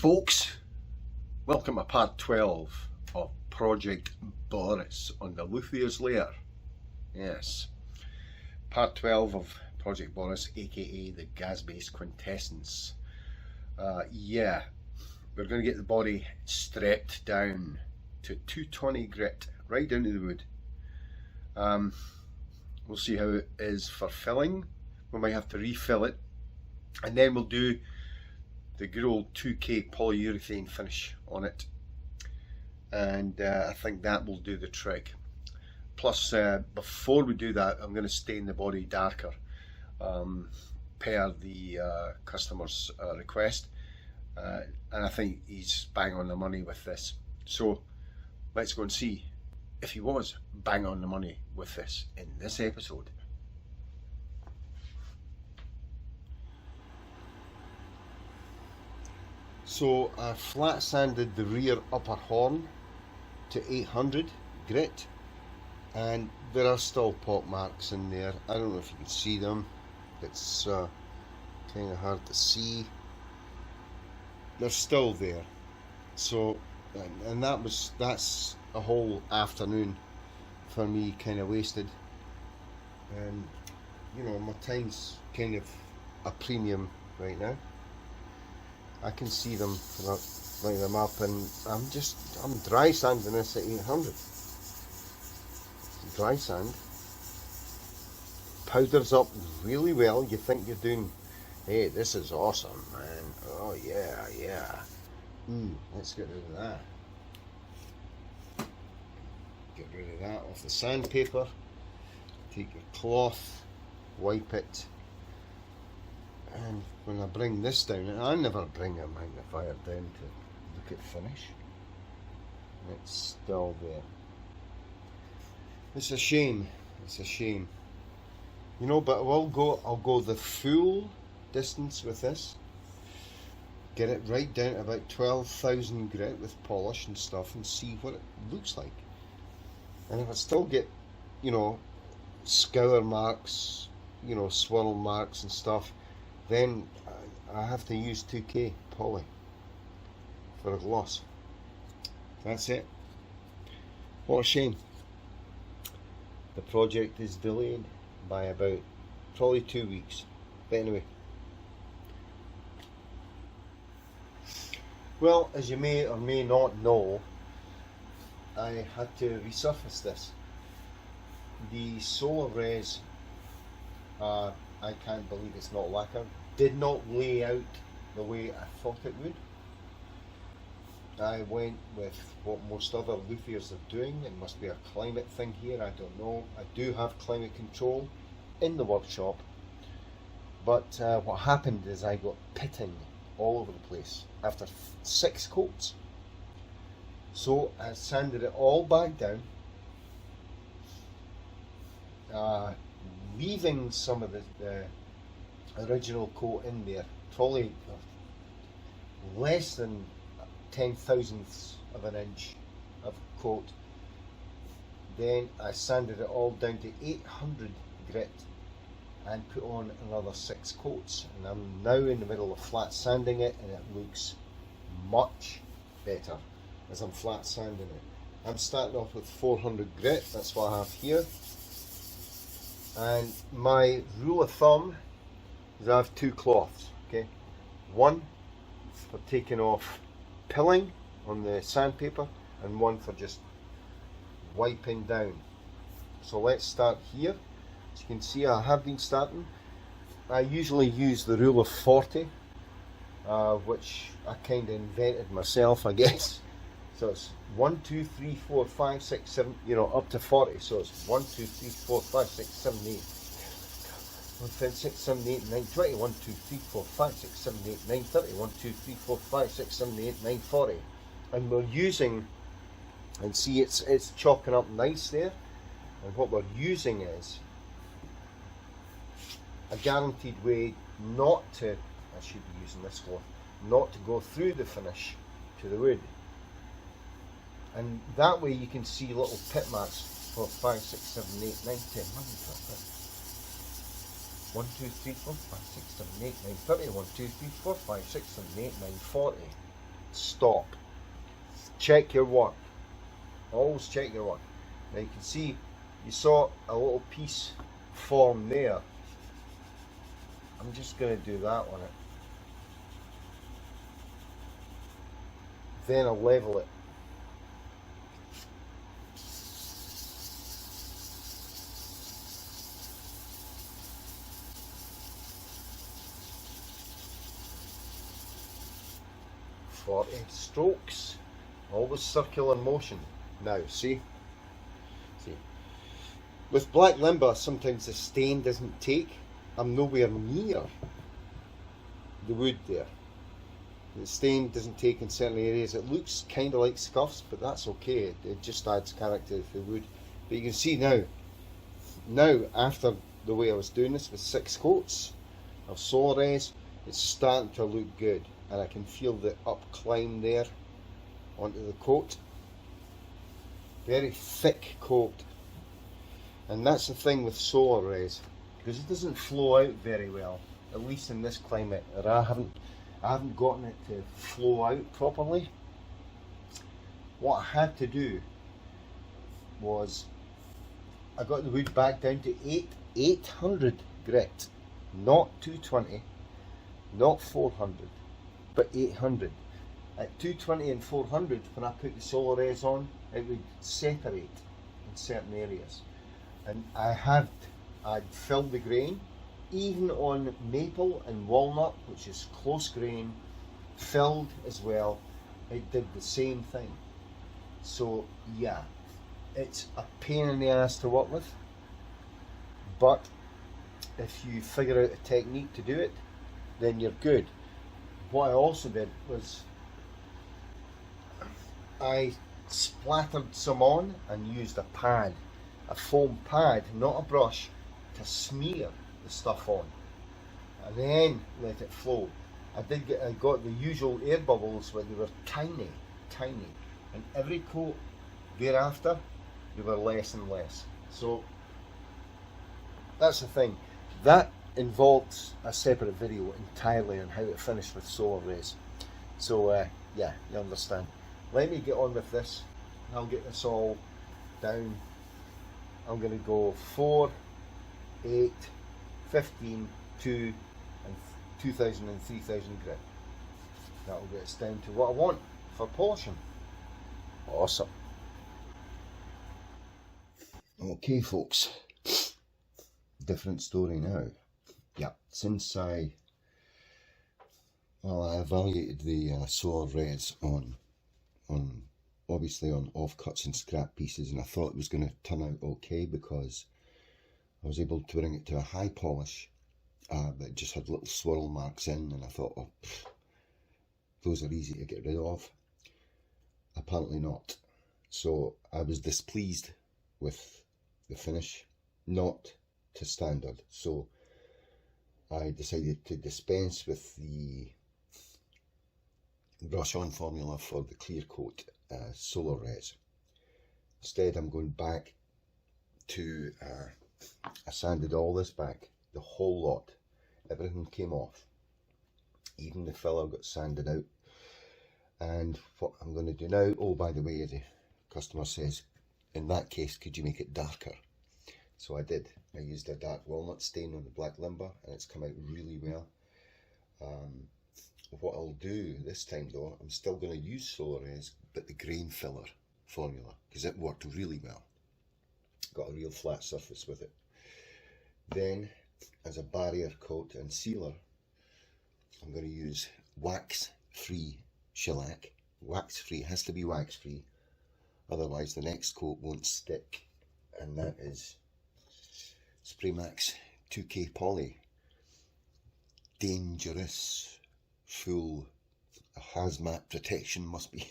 folks, welcome to part 12 of Project Boris on the Luthier's Lair. Yes, part 12 of Project Boris, aka the gas-based quintessence. Yeah, we're going to get the body strapped down to 220 grit, right down to the wood. We'll see how it is for filling. We might have to refill it, and then we'll do the good old 2K polyurethane finish on it, and I think that will do the trick. Plus, before we do that, I'm going to stain the body darker per the customer's request, and I think he's bang on the money with this. So let's go and see if he was bang on the money with this in this episode. So I flat sanded the rear upper horn to 800 grit, and there are still pot marks in there. I don't know if you can see them. It's kind of hard to see. They're still there. So, and that's a whole afternoon for me kind of wasted. And you know, my time's kind of a premium right now. I can see them, line them up, and I'm dry sanding this at 800. Dry sand. Powders up really well. You think you're doing, hey, this is awesome, man. Oh yeah, yeah. Let's get rid of that. Get rid of that off the sandpaper. Take your cloth, wipe it. And when I bring this down, and I never bring a magnifier down to look at finish, it's still there. It's a shame. It's a shame. You know, but I'll go the full distance with this. Get it right down to about 12,000 grit with polish and stuff, and see what it looks like. And if I still get, you know, scour marks, you know, swirl marks and stuff, then I have to use 2K poly for a gloss. That's it. What a shame. The project is delayed by about probably 2 weeks. But anyway. Well, as you may or may not know, I had to resurface this. The solar res, I can't believe it's not lacquered, did not lay out the way I thought it would. I went with what most other Luthiers are doing. It must be a climate thing here, I don't know. I do have climate control in the workshop, but what happened is I got pitting all over the place after 6 coats. So I sanded it all back down, leaving some of the original coat in there, probably less than 10,000ths of an inch of coat. Then I sanded it all down to 800 grit and put on another 6 coats, and I'm now in the middle of flat sanding it, and it looks much better as I'm flat sanding it. I'm starting off with 400 grit, that's what I have here. And my rule of thumb is I have 2 cloths, okay? One for taking off pilling on the sandpaper, and one for just wiping down. So let's start here. As you can see, I have been starting. I usually use the rule of 40, which I kind of invented myself, I guess. So it's 1, 2, 3, 4, 5, 6, 7, you know, up to 40. So it's 1, 2, 3, 4, 5, 6, 7, 8. 1, 5, 6, 7, 8, 9, 20. 1, 2, 3, 4, 5, 6, 7, 8, 9, 30. 1, 2, 3, 4, 5, 6, 7, 8, 9, 40. And we're using, and see it's chalking up nice there. And what we're using is a guaranteed way not to, I should be using this cloth, not to go through the finish to the wood. And that way you can see little pit marks for 5, 6, 7, 8, 9, 10, 1, 2, 3, 4, 5, 6, 7, 8, 9, 30. 1, 2, 3, 4, 5, 6, 7, 8, 9, 40. stop. Check your work. Always check your work. Now you can see, you saw a little piece form there. I'm just going to do that on it. Then I'll level it. For strokes, always circular motion. Now, see, with black limber, sometimes the stain doesn't take. I'm nowhere near the wood there. The stain doesn't take in certain areas. It looks kind of like scuffs, but that's okay. It just adds character to the wood. But you can see now after the way I was doing this with 6 coats of Solares, it's starting to look good, and I can feel the up climb there onto the coat. Very thick coat, and that's the thing with Solares, because it doesn't flow out very well, at least in this climate. Or I haven't gotten it to flow out properly. What I had to do was I got the wood back down to 800 grit, not 220, not 400, but 800. At 220 and 400, when I put the Solares on, it would separate in certain areas. And I'd filled the grain, even on maple and walnut, which is close grain, filled as well, it did the same thing. So yeah, it's a pain in the ass to work with, but if you figure out a technique to do it, then you're good. What I also did was I splattered some on and used a pad, a foam pad, not a brush, to smear the stuff on, and then let it flow. I got the usual air bubbles, but they were tiny, and every coat thereafter they were less and less. So that's the thing. That involves a separate video entirely on how it finished with Solares. So yeah, you understand. Let me get on with this. I'll get this all down. I'm going to go 4, 8, 15, 2 and 2000 and 3000 grit. That'll get us down to what I want for polishing. Awesome. Okay folks, different story now. Yeah, since I evaluated the Solares on obviously on offcuts and scrap pieces, and I thought it was going to turn out okay because I was able to bring it to a high polish, but it just had little swirl marks in, and I thought, oh, those are easy to get rid of. Apparently not. So I was displeased with the finish, not to standard. So I decided to dispense with the brush on formula for the clear coat Solares. Instead I'm going back to, I sanded all this back, the whole lot, everything came off, even the filler got sanded out. And what I'm going to do now, oh by the way, the customer says, in that case could you make it darker? So I did. I used a dark walnut stain on the black limber, and it's come out really well. What I'll do this time though, I'm still going to use Solares, but the grain filler formula, because it worked really well. Got a real flat surface with it. Then, as a barrier coat and sealer, I'm going to use wax-free shellac. Wax-free, has to be wax-free, otherwise the next coat won't stick, and that is Spraymax 2K Poly. Dangerous, full hazmat protection must be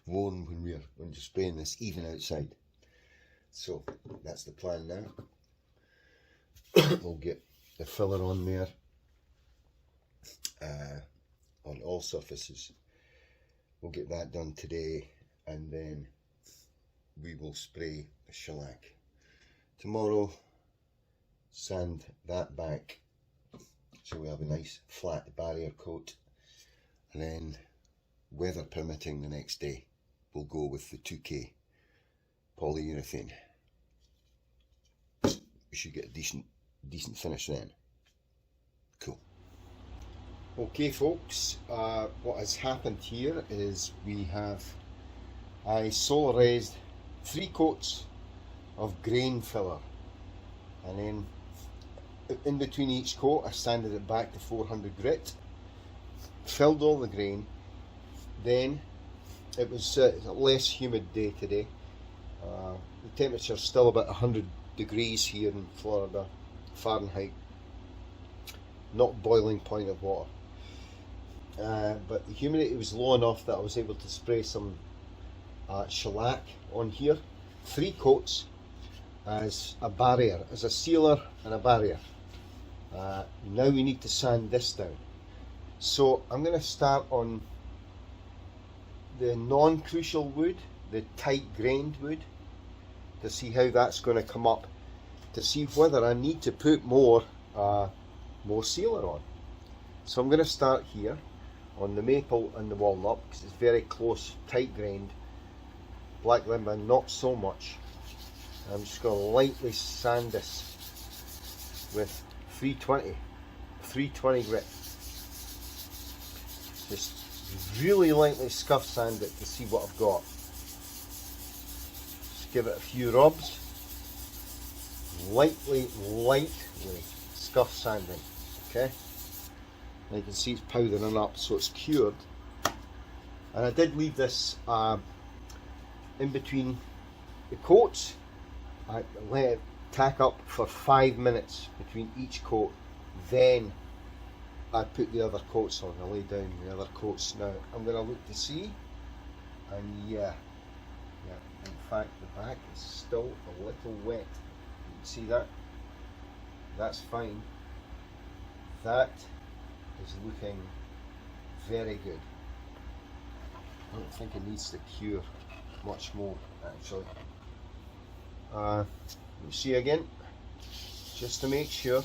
worn when you're spraying this, even outside. So that's the plan now. We'll get the filler on there on all surfaces. We'll get that done today, and then we will spray the shellac tomorrow, sand that back so we have a nice flat barrier coat, and then weather permitting the next day, we'll go with the 2K polyurethane. We should get a decent finish then. Cool. Okay folks, what has happened here is I solarized 3 coats of grain filler, and then in between each coat I sanded it back to 400 grit, filled all the grain. Then it was a less humid day today. The temperature's still about 100 degrees here in Florida, Fahrenheit, not boiling point of water, but the humidity was low enough that I was able to spray some shellac on here, 3 coats, as a barrier, as a sealer and a barrier. Now we need to sand this down, so I'm going to start on the non-crucial wood, the tight grained wood, to see how that's going to come up, to see whether I need to put more sealer on. So I'm going to start here on the maple and the walnut because it's very close, tight grained. Black limber not so much. I'm just going to lightly sand this with 320 grit. Just really lightly scuff sand it to see what I've got. Just give it a few rubs. Lightly scuff sanding. Okay. And you can see it's powdering up, so it's cured. And I did leave this in between the coats. I let it tack up for 5 minutes between each coat. Then I put the other coats on. I lay down the other coats. Now I'm going to look to see, and yeah, in fact the back is still a little wet. You can see that. That's fine. That is looking very good. I don't think it needs to cure much more actually. Let me see again, just to make sure.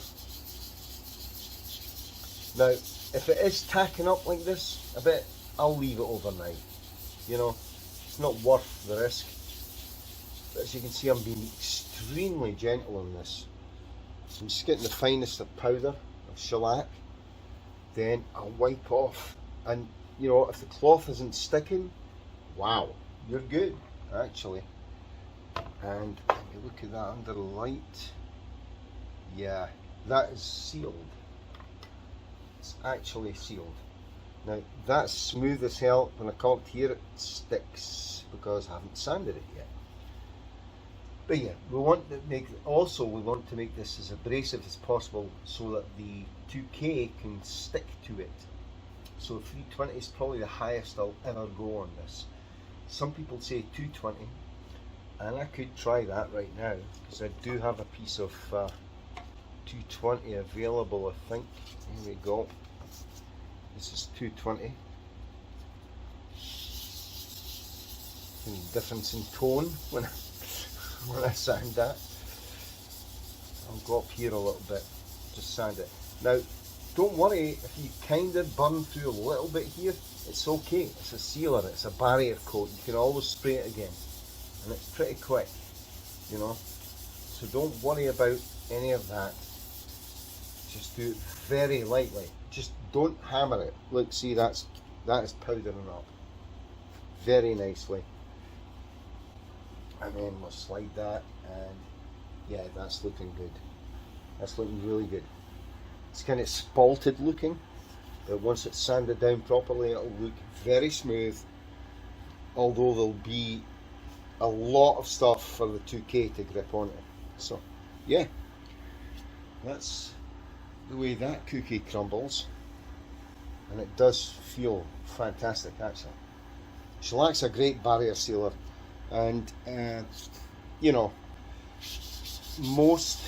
Now, if it is tacking up like this a bit, I'll leave it overnight. You know, it's not worth the risk. But as you can see, I'm being extremely gentle on this. So I'm just getting the finest of powder, of shellac. Then I'll wipe off. And, you know, if the cloth isn't sticking, wow, you're good, actually. And let me look at that under the light. Yeah, that is sealed. It's actually sealed. Now that's smooth as hell. When I come up here it sticks because I haven't sanded it yet. But yeah, we want to make this as abrasive as possible so that the 2K can stick to it. So 320 is probably the highest I'll ever go on this. Some people say 220, and I could try that right now because I do have a piece of 220 available, I think. Here we go. This is 220. Difference in tone when I sand that. I'll go up here a little bit, just sand it. Now, don't worry if you kind of burn through a little bit here. It's okay. It's a sealer. It's a barrier coat. You can always spray it again, and it's pretty quick, you know. So don't worry about any of that. Just do it very lightly. Just don't hammer it. Look, see, that is powdering up very nicely. And then we'll slide that, and yeah, that's looking good. That's looking really good. It's kind of spalted looking, but once it's sanded down properly, it'll look very smooth. Although there'll be a lot of stuff for the 2K to grip onto. So, yeah, that's the way that cookie crumbles, and it does feel fantastic actually. Shellac's a great barrier sealer, and you know, most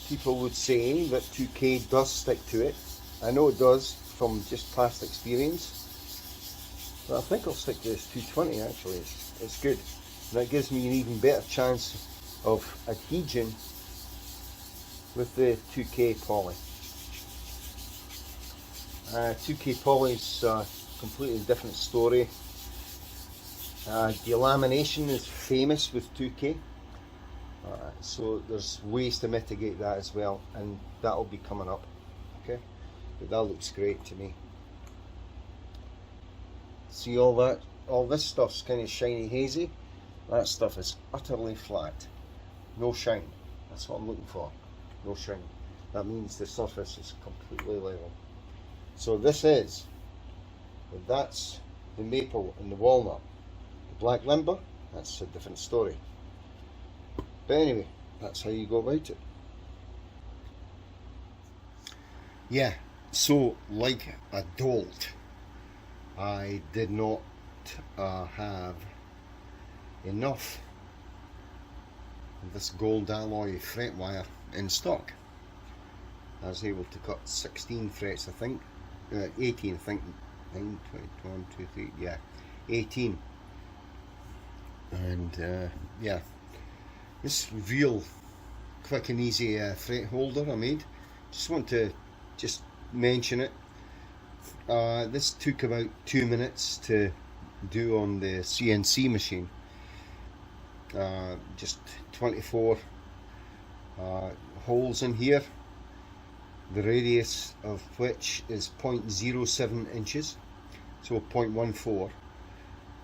people would say that 2K does stick to it. I know it does from just past experience, but I think I'll stick to this 220 actually. It's good, and that gives me an even better chance of adhesion with the 2K poly. 2K poly is completely different story. Delamination is famous with 2K, so there's ways to mitigate that as well, and that'll be coming up. Okay, but that looks great to me. See all that? All this stuff's kind of shiny hazy. That stuff is utterly flat. No shine. That's what I'm looking for. No shine. That means the surface is completely level. So this is, that's the maple and the walnut. The black limber, that's a different story. But anyway, that's how you go about it. Yeah, so like a dolt, I did not have enough of this gold alloy fret wire in stock. I was able to cut 16 frets, I think, 18, I think, 9, 20, 1, 2, 3, yeah, 18. And yeah, this real quick and easy fret holder I made. Just want to just mention it. This took about 2 minutes to do on the CNC machine. Just 24 holes in here, the radius of which is 0.07 inches, so 0.14,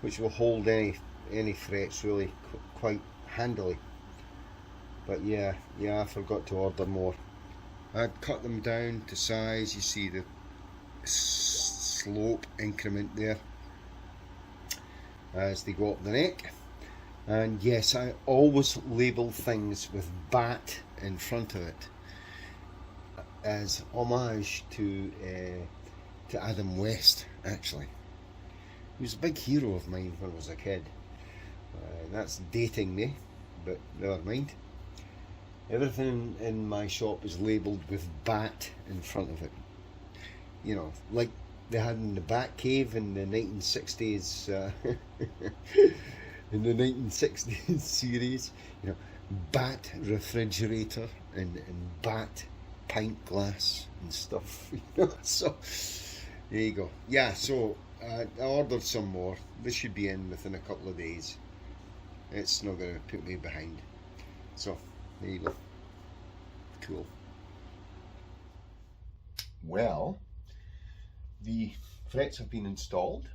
which will hold any frets really quite handily. But yeah, I forgot to order more. I'd cut them down to size. You see the slope increment there as they go up the neck. And yes, I always label things with BAT in front of it as homage to Adam West, actually. He was a big hero of mine when I was a kid. That's dating me, but never mind. Everything in my shop is labelled with BAT in front of it. You know, like they had in the Bat Cave in the 1960s, in the 1960s series. You know, BAT refrigerator and BAT pint glass and stuff. You know, so there you go. Yeah, so I ordered some more. This should be in within a couple of days. It's not going to put me behind. So there you go. Cool. Well, the frets have been installed.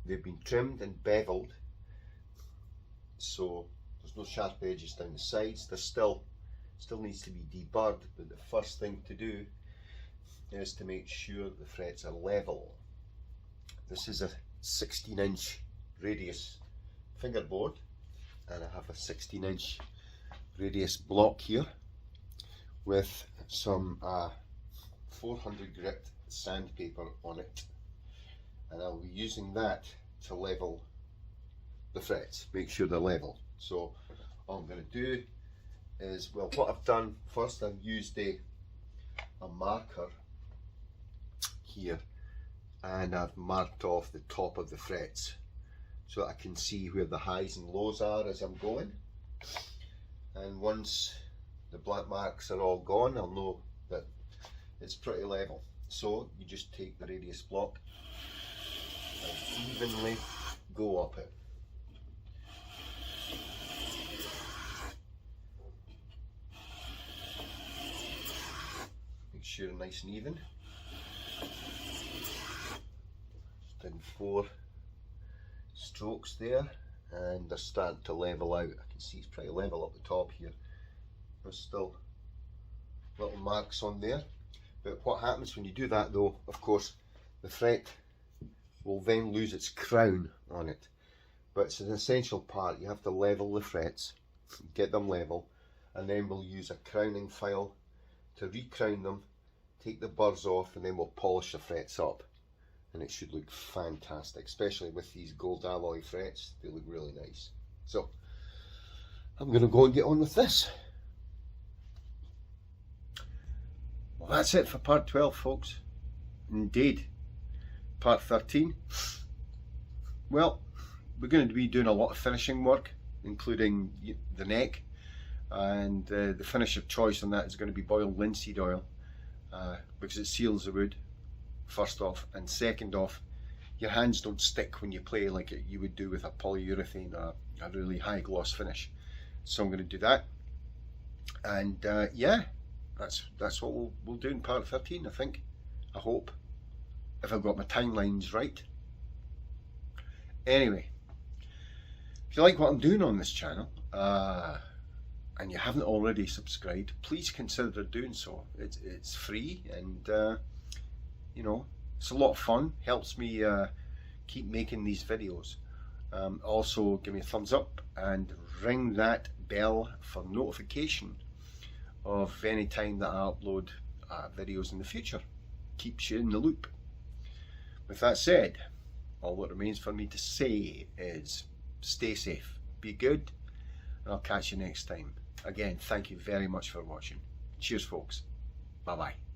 They've been trimmed and beveled, so there's no sharp edges down the sides. There still needs to be deburred, but the first thing to do is to make sure the frets are level. This is a 16-inch radius fingerboard, and I have a 16-inch radius block here with some 400 grit sandpaper on it, and I'll be using that to level the frets, make sure they're level. So all I'm going to do is, well, what I've done first, I've used a marker here, and I've marked off the top of the frets so I can see where the highs and lows are as I'm going. And once the black marks are all gone, I'll know that it's pretty level. So you just take the radius block and evenly go up it. Make sure nice and even. Just in 4 strokes there, and they're starting to level out. I can see it's pretty level up the top here. There's still little marks on there, but what happens when you do that though, of course, the fret will then lose its crown on it. But it's an essential part. You have to level the frets, get them level, and then we'll use a crowning file to recrown them, take the burrs off, and then we'll polish the frets up, and it should look fantastic, especially with these gold alloy frets. They look really nice. So I'm going to go and get on with this. Well, that's it for part 12, folks. Indeed. Part 13. Well, we're going to be doing a lot of finishing work, including the neck, and the finish of choice on that is going to be boiled linseed oil, because it seals the wood, first off, and second off, your hands don't stick when you play like you would do with a polyurethane or a really high gloss finish. So I'm going to do that, and yeah, that's what we'll do in part 13, I think. I hope, if I've got my timelines right. Anyway, if you like what I'm doing on this channel, and you haven't already subscribed, please consider doing so. It's free, and you know, it's a lot of fun. Helps me keep making these videos. Also, give me a thumbs up and ring that bell for notification of any time that I upload videos in the future. Keeps you in the loop. With that said, all that remains for me to say is stay safe, be good, and I'll catch you next time. Again, thank you very much for watching. Cheers, folks. Bye bye.